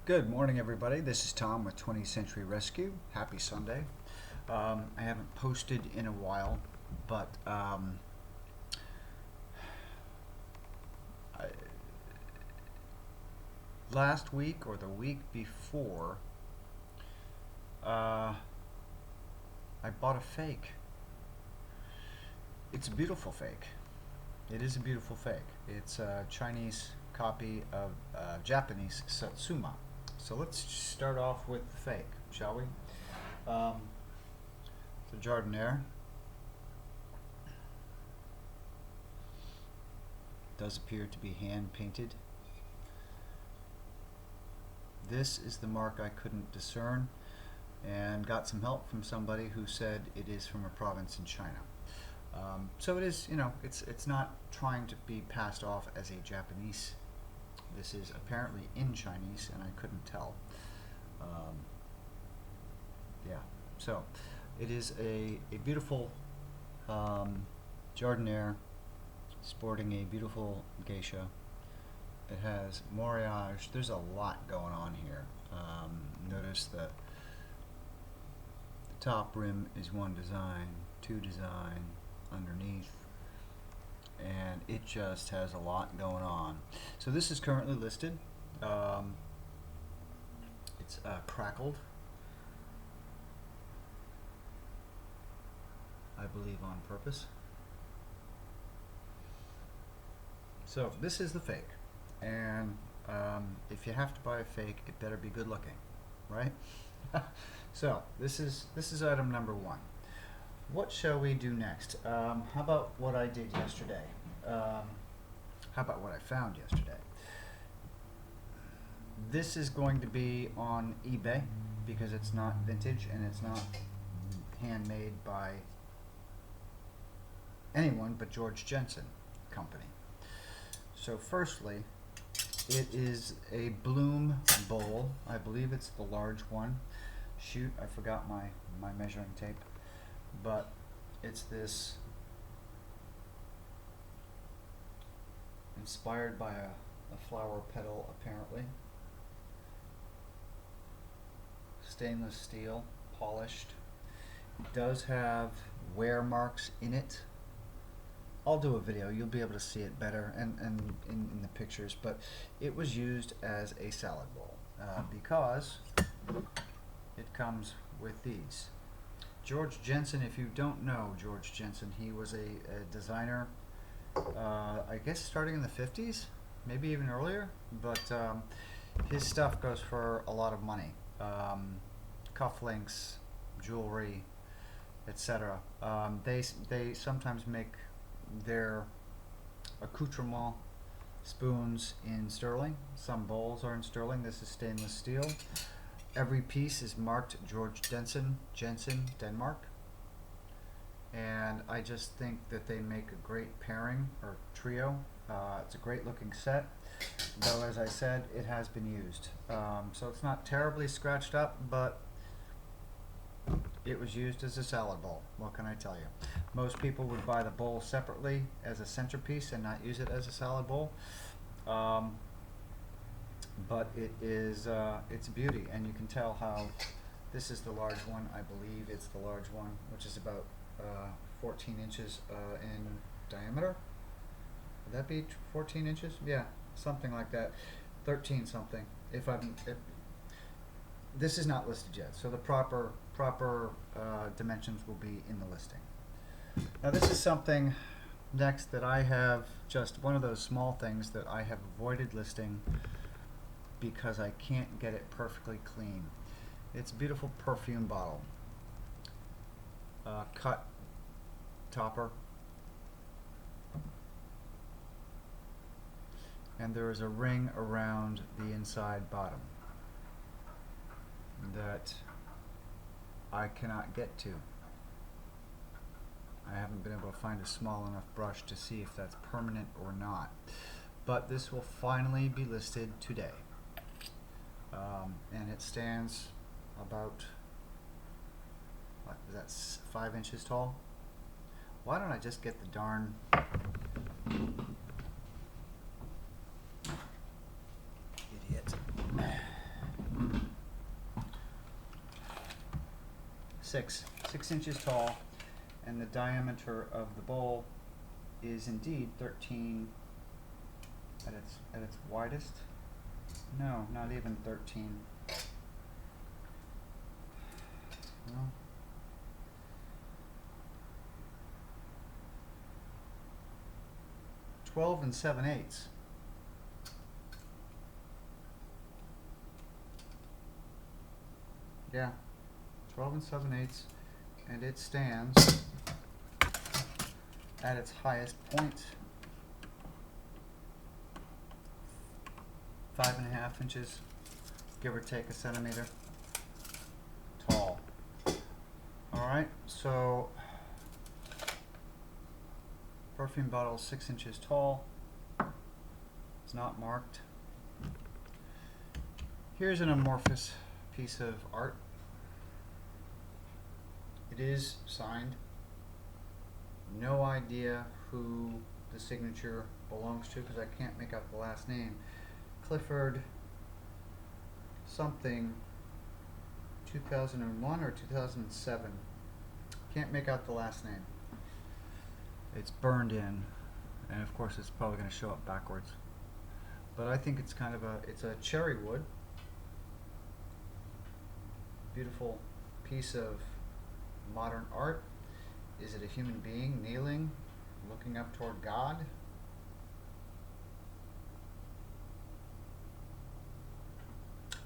Good morning, everybody. This is Tom with 20th Century Rescue. Happy Sunday. I haven't posted in a while, but I, last week or the week before, I bought a fake. It's a beautiful fake. It is a beautiful fake. It's a Chinese copy of Japanese Satsuma. So let's start off with the fake, shall we? The Jardiniere does appear to be hand painted. This is the mark I couldn't discern, and got some help from somebody who said it is from a province in China. So it is, it's not trying to be passed off as a Japanese. This is apparently in Chinese, and I couldn't tell. Yeah, so it is a beautiful jardiniere sporting a beautiful geisha. It has moriage. There's a lot going on here. Notice that the top rim is one design, two design underneath, and it just has a lot going on. So this is currently listed. It's crackled, I believe on purpose. So this is the fake, and if you have to buy a fake, it better be good looking, right? So this is item number one. What shall we do next? How about what I did yesterday? How about what I found yesterday? This is going to be on eBay because it's not vintage and it's not handmade by anyone but George Jensen Company. So firstly, it is a bloom bowl. I believe it's the large one. Shoot, I forgot my measuring tape. But it's this inspired by a flower petal, apparently. Stainless steel, polished. It does have wear marks in it. I'll do a video, you'll be able to see it better and in the pictures, but it was used as a salad bowl because it comes with these. George Jensen, if you don't know George Jensen, he was a designer, I guess starting in the 50s, maybe even earlier, but his stuff goes for a lot of money. Cufflinks, jewelry, etc. They sometimes make their accoutrement spoons in sterling. Some bowls are in sterling. This is stainless steel. Every piece is marked George Jensen, Denmark. And I just think that they make a great pairing or trio. It's a great looking set, though as I said, it has been used. So it's not terribly scratched up, but it was used as a salad bowl. What can I tell you? Most people would buy the bowl separately as a centerpiece and not use it as a salad bowl. But it is it's a beauty, and you can tell how this is the large one. I believe it's the large one, which is about 14 inches in diameter. Would that be 14 inches? Yeah, something like that. 13 something. This is not listed yet, so the proper dimensions will be in the listing. Now this is something next that I have, just one of those small things that I have avoided listing because I can't get it perfectly clean. It's a beautiful perfume bottle. Cut topper. And there is a ring around the inside bottom that I cannot get to. I haven't been able to find a small enough brush to see if that's permanent or not. But this will finally be listed today. And it stands about, what is that, 5 inches tall? Why don't I just get the darn idiot 6 inches tall, and the diameter of the bowl is indeed 13 at its widest. No, not even 13. No. Twelve and 7/8. Yeah, 12 and 7/8, and it stands at its highest point, 5.5 inches, give or take a centimeter, tall. All right, so perfume bottle 6 inches tall. It's not marked. Here's an amorphous piece of art. It is signed. No idea who the signature belongs to because I can't make out the last name. Clifford something, 2001 or 2007. Can't make out the last name. It's burned in, and of course it's probably going to show up backwards. But I think it's kind of it's a cherry wood. Beautiful piece of modern art. Is it a human being kneeling, looking up toward God?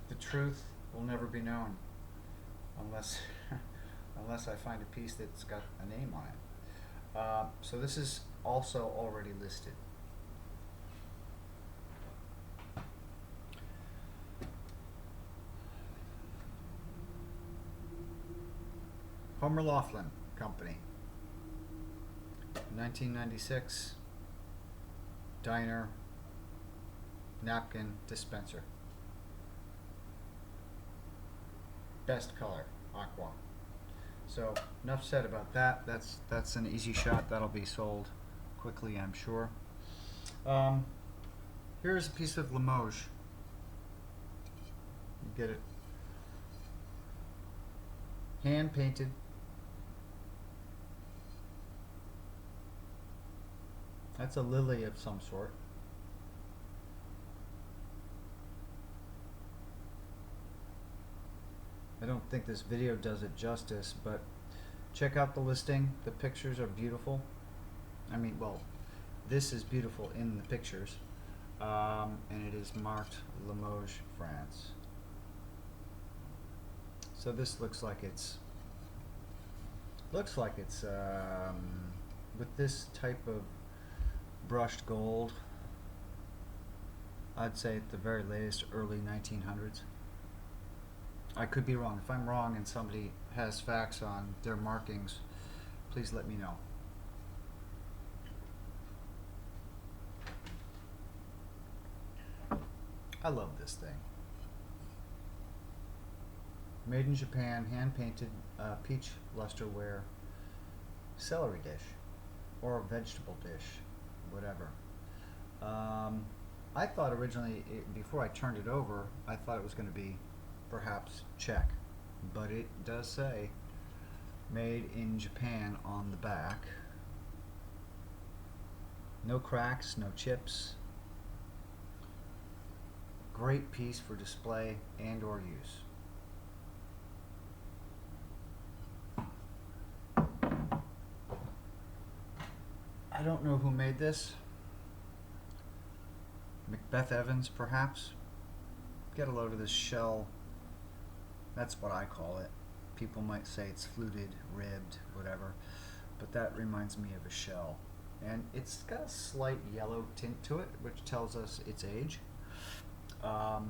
The truth will never be known unless unless I find a piece that's got a name on it. So this is also already listed. Homer Laughlin Company, 1996, diner, napkin dispenser. Best color, aqua. So enough said about that. That's an easy shot. That'll be sold quickly, I'm sure. Here's a piece of Limoges. You get it. Hand painted. That's a lily of some sort. I don't think this video does it justice, but check out the listing. The pictures are beautiful. I mean, well, this is beautiful in the pictures, and it is marked Limoges, France. So this looks like it's with this type of brushed gold, I'd say at the very latest early 1900s. I could be wrong. If I'm wrong and somebody has facts on their markings, please let me know. I love this thing. Made in Japan, hand painted, peach lusterware, celery dish, or a vegetable dish, whatever. I thought originally, before I turned it over, I thought it was going to be perhaps Czech, but it does say made in Japan on the back. No cracks, no chips. Great piece for display and or use. I don't know who made this. Macbeth Evans, perhaps. Get a load of this shell. That's what I call it. People might say it's fluted, ribbed, whatever, but that reminds me of a shell. And it's got a slight yellow tint to it, which tells us its age. I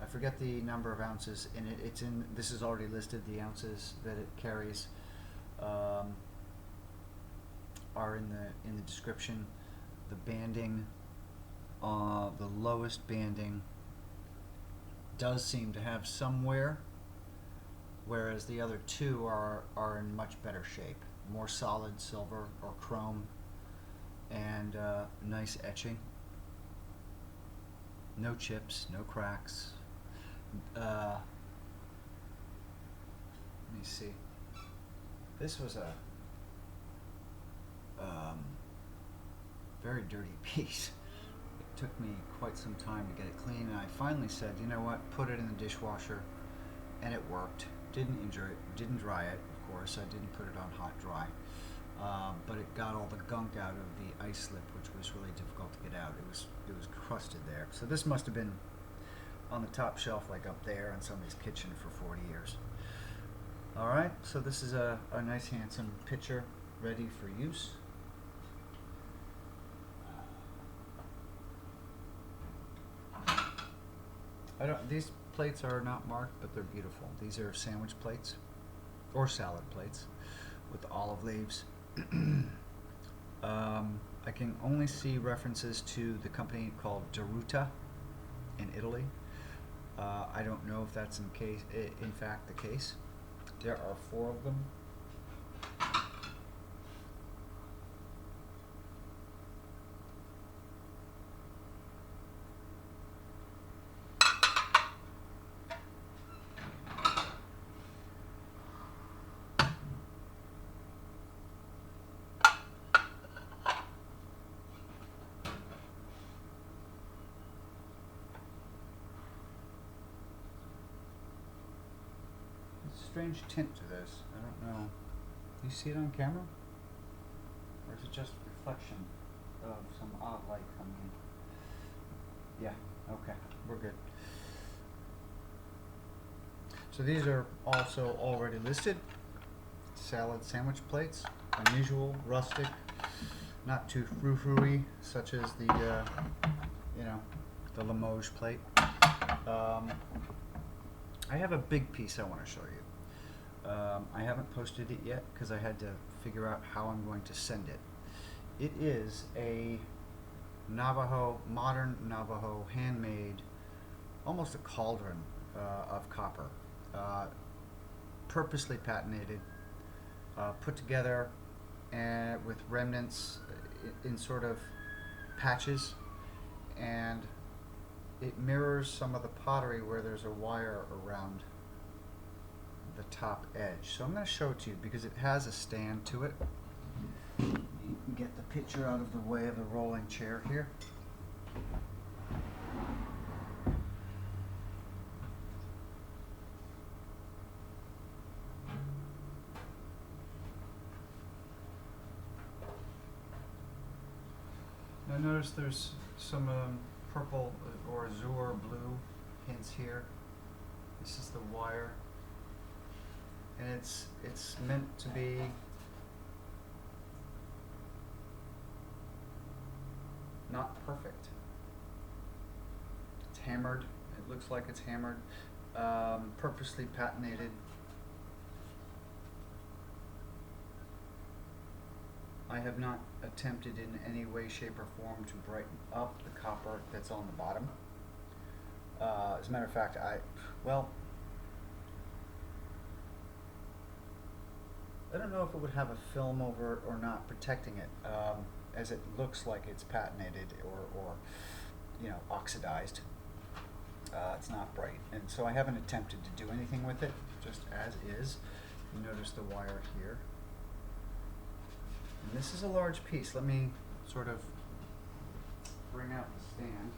forget the number of ounces in it. It's in. This is already listed. The ounces that it carries are in the description. The banding, the lowest banding, does seem to have some wear, whereas the other two are in much better shape. More solid silver or chrome, and nice etching. No chips, no cracks. Let me see. This was a very dirty piece. It took me quite some time to get it clean, and I finally said, you know what, put it in the dishwasher, and it worked. Didn't injure it, didn't dry it, of course. I didn't put it on hot dry, but it got all the gunk out of the ice slip, which was really difficult to get out. It was crusted there. So this must have been on the top shelf, like up there in somebody's kitchen for 40 years. All right, so this is a nice, handsome pitcher ready for use. These plates are not marked, but they're beautiful. These are sandwich plates or salad plates with olive leaves. I can only see references to the company called Deruta in Italy. I don't know if that's in fact the case. There are 4 of them. Strange tint to this. I don't know. Do you see it on camera? Or is it just reflection of some odd light coming in? Yeah, okay, we're good. So these are also already listed. Salad sandwich plates. Unusual, rustic, not too frou-frou-y, such as the, the Limoges plate. I have a big piece I want to show you. I haven't posted it yet because I had to figure out how I'm going to send it. It is a modern Navajo, handmade, almost a cauldron of copper, purposely patented, put together with remnants in sort of patches, and it mirrors some of the pottery where there's a wire around the top edge. So I'm going to show it to you because it has a stand to it. You can get the picture out of the way of the rolling chair here. Now notice there's some purple or azure blue hints here. This is the wire. And it's meant to be not perfect. It's hammered. It looks like it's hammered. Purposely patented. I have not attempted in any way, shape, or form to brighten up the copper that's on the bottom. As a matter of fact, I don't know if it would have a film over it or not protecting it, as it looks like it's patented or oxidized. It's not bright, and so I haven't attempted to do anything with it, just as is. You notice the wire here. And this is a large piece. Let me sort of bring out the stand.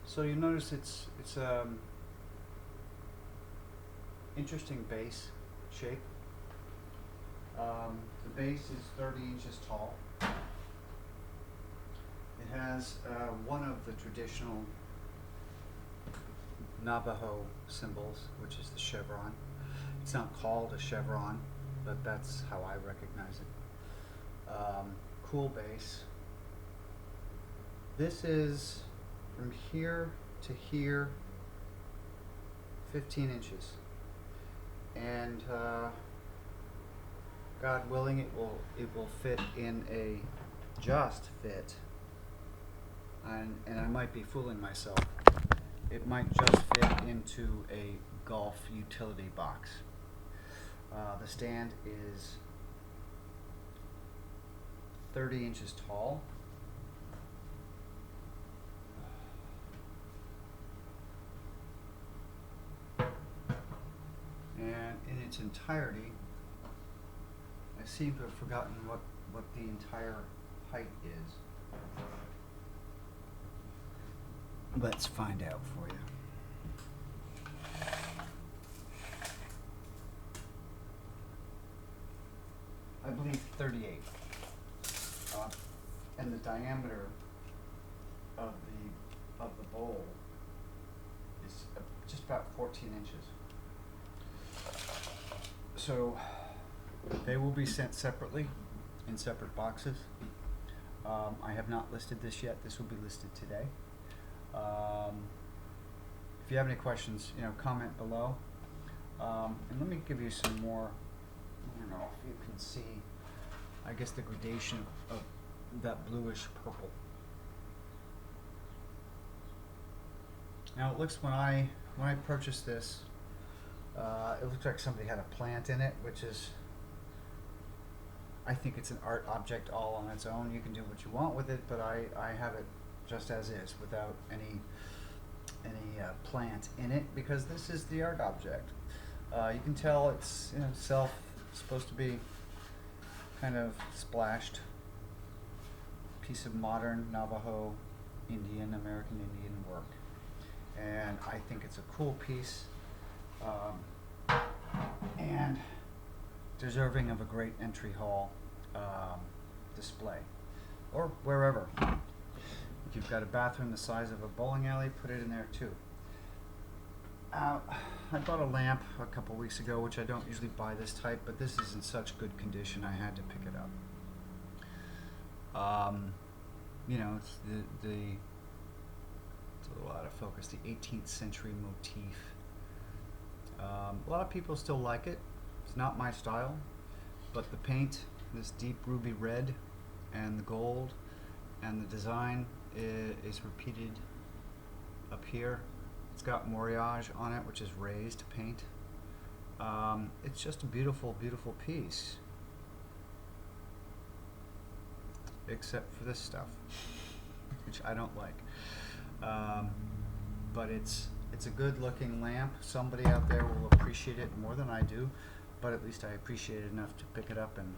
So you notice it's interesting base shape. The base is 30 inches tall. It has one of the traditional Navajo symbols, which is the chevron. It's not called a chevron, but that's how I recognize it. Cool base. This is from here to here, 15 inches. And God willing, it will fit in a just fit, and I might be fooling myself. It might just fit into a golf utility box. The stand is 30 inches tall. And in its entirety, I seem to have forgotten what the entire height is. Let's find out for you. I believe 38. And the diameter of the bowl is just about 14 inches. So they will be sent separately in separate boxes. I have not listed this yet. This will be listed today. If you have any questions, comment below. And let me give you some more. I don't know if you can see, I guess, the gradation of that bluish purple. Now it looks, when I purchased this, it looks like somebody had a plant in it, which is, I think it's an art object all on its own. You can do what you want with it, but I have it just as is, without any plant in it, because this is the art object. You can tell it's supposed to be kind of splashed piece of modern Navajo American Indian work, and I think it's a cool piece, and deserving of a great entry hall display, or wherever. If you've got a bathroom the size of a bowling alley, put it in there too. I bought a lamp a couple weeks ago, which I don't usually buy this type, but this is in such good condition I had to pick it up. It's it's a little out of focus, the 18th century motif. A lot of people still like it. It's not my style, but the paint, this deep ruby red and the gold and the design is repeated up here. It's got moriage on it, which is raised paint. It's just a beautiful, beautiful piece, except for this stuff, which I don't like. But it's a good looking lamp. Somebody out there will appreciate it more than I do, but at least I appreciate it enough to pick it up and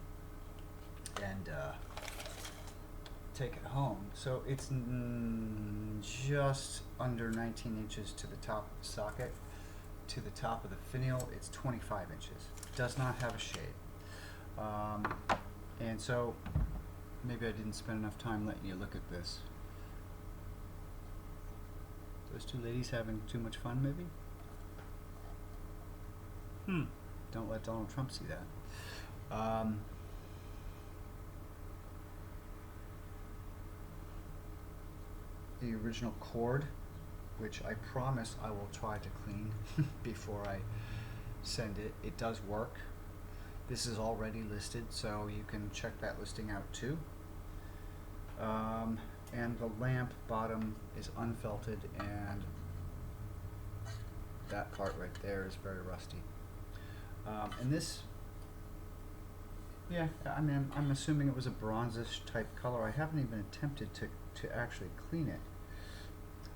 take it home. So it's just under 19 inches to the top of the socket. To the top of the finial, it's 25 inches. Does not have a shade. And so maybe I didn't spend enough time letting you look at this. Those two ladies having too much fun, maybe? Don't let Donald Trump see that. The original cord, which I promise I will try to clean before I send it. It does work. This is already listed, so you can check that listing out too. And the lamp bottom is unfelted, and that part right there is very rusty. And this, I'm assuming it was a bronzish type color. I haven't even attempted to actually clean it.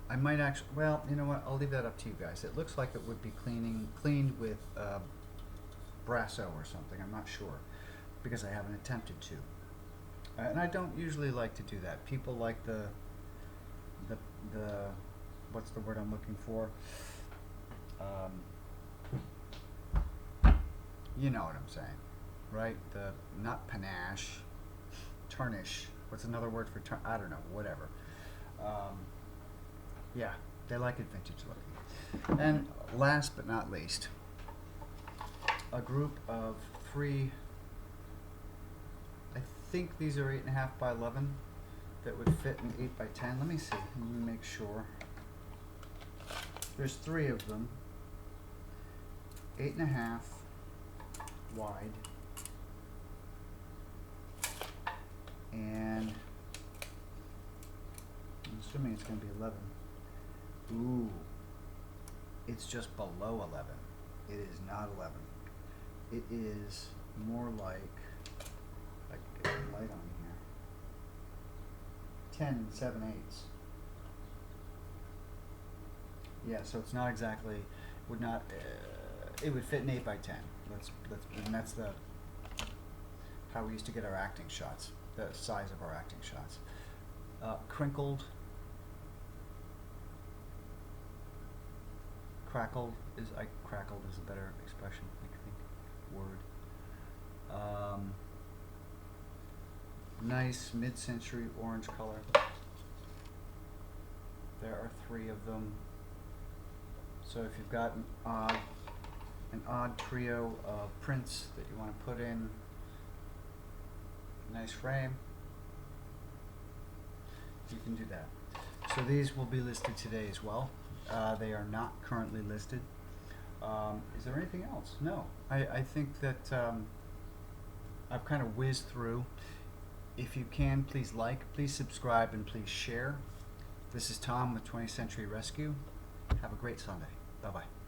I might actually, well, you know what, I'll leave that up to you guys. It looks like it would be cleaned with Brasso or something. I'm not sure, because I haven't attempted to. And I don't usually like to do that. People like the what's the word I'm looking for? You know what I'm saying, right? The, not panache, tarnish. What's another word for I don't know, whatever. Yeah, they like it vintage looking. And last but not least, a group of 3, I think these are 8.5 by 11, that would fit an 8 by 10. Let me see, let me make sure. There's 3 of them, 8.5 wide, and I'm assuming it's going to be 11. Ooh, it's just below 11. It is not 11. It is more like, I can get the light on here, 10 7/8. Yeah, so it's not exactly, would not, it would fit an 8 by 10. And that's the, how we used to get our acting shots, the size of our acting shots. Crinkled, crackled is a better expression, I think, word. Nice mid-century orange color. There are 3 of them. So if you've got an odd trio of prints that you want to put in a nice frame, you can do that. So these will be listed today as well. They are not currently listed. Is there anything else? No. I think that I've kind of whizzed through. If you can, please like, please subscribe, and please share. This is Tom with 20th Century Rescue. Have a great Sunday. Bye-bye.